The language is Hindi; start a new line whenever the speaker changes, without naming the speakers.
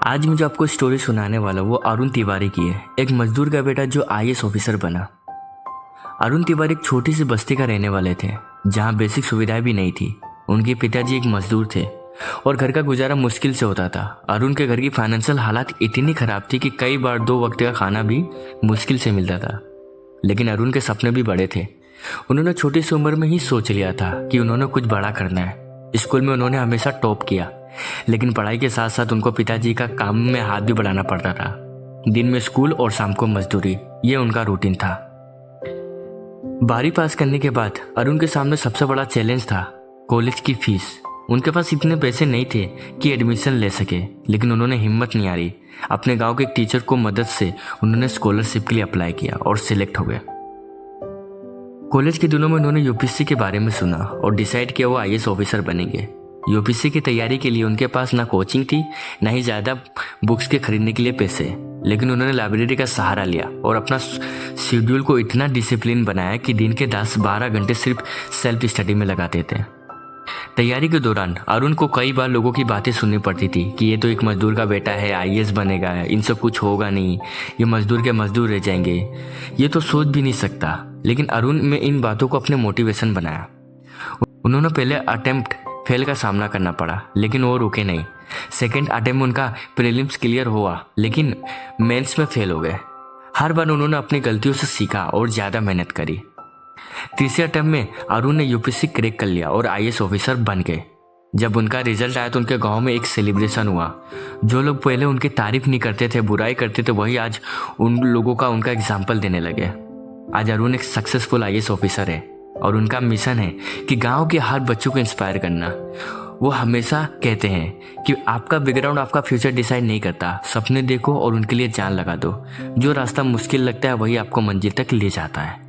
आज मैं जो आपको स्टोरी सुनाने वाला हूँ वो अरुण तिवारी की है, एक मजदूर का बेटा जो आईएएस ऑफिसर बना। अरुण तिवारी एक छोटी सी बस्ती का रहने वाले थे जहाँ बेसिक सुविधाएं भी नहीं थी। उनके पिताजी एक मजदूर थे और घर का गुजारा मुश्किल से होता था। अरुण के घर की फाइनेंशियल हालत इतनी खराब थी कि कई बार 2 वक्त का खाना भी मुश्किल से मिलता था। लेकिन अरुण के सपने भी बड़े थे। उन्होंने छोटी सी उम्र में ही सोच लिया था कि उन्होंने कुछ बड़ा करना है। स्कूल में उन्होंने हमेशा टॉप किया, लेकिन पढ़ाई के साथ साथ उनको पिताजी का काम में हाथ भी बढ़ाना पड़ता था। दिन में स्कूल और शाम को मजदूरी, ये उनका रूटीन था। 12वीं पास करने के बाद अरुण के सामने सबसे बड़ा चैलेंज था कॉलेज की फीस। उनके पास इतने पैसे नहीं थे कि एडमिशन ले सके, लेकिन उन्होंने हिम्मत नहीं हारी। अपने गांव के एक टीचर को मदद से उन्होंने स्कॉलरशिप के लिए अप्लाई किया और सिलेक्ट हो गए। कॉलेज के दिनों में उन्होंने यूपीएससी के बारे में सुना और डिसाइड किया वो आईएएस ऑफिसर बनेंगे। यूपीएससी की तैयारी के लिए उनके पास ना कोचिंग थी, ना ही ज़्यादा बुक्स के खरीदने के लिए पैसे, लेकिन उन्होंने लाइब्रेरी का सहारा लिया और अपना शेड्यूल को इतना डिसिप्लिन बनाया कि दिन के 10-12 घंटे सिर्फ सेल्फ स्टडी में लगाते थे। तैयारी के दौरान अरुण को कई बार लोगों की बातें सुननी पड़ती थी कि ये तो एक मजदूर का बेटा है, आईएएस बनेगा, इनसे कुछ होगा नहीं, ये मजदूर के मजदूर रह जाएंगे, ये तो सोच भी नहीं सकता। लेकिन अरुण में इन बातों को अपने मोटिवेशन बनाया। उन्होंने पहले अटेम्प्ट फेल का सामना करना पड़ा, लेकिन वो रुके नहीं। सेकेंड अटेम्प्ट उनका प्रीलिम्स क्लियर हुआ, लेकिन मेंस में फेल हो गए। हर बार उन्होंने अपनी गलतियों से सीखा और ज़्यादा मेहनत करी। तीसरे अटेम्प्ट में अरुण ने यूपीएससी क्रैक कर लिया और आईएएस ऑफिसर बन गए। जब उनका रिजल्ट आया तो उनके गांव में एक सेलिब्रेशन हुआ। जो लोग पहले उनकी तारीफ नहीं करते थे, बुराई करते थे, वही आज उन लोगों का उनका एग्जाम्पल देने लगे। आज अरुण एक सक्सेसफुल आईएएस ऑफिसर है और उनका मिशन है कि गांव के हर बच्चों को इंस्पायर करना। वो हमेशा कहते हैं कि आपका बैकग्राउंड आपका फ्यूचर डिसाइड नहीं करता, सपने देखो और उनके लिए जान लगा दो। जो रास्ता मुश्किल लगता है वही आपको मंजिल तक ले जाता है।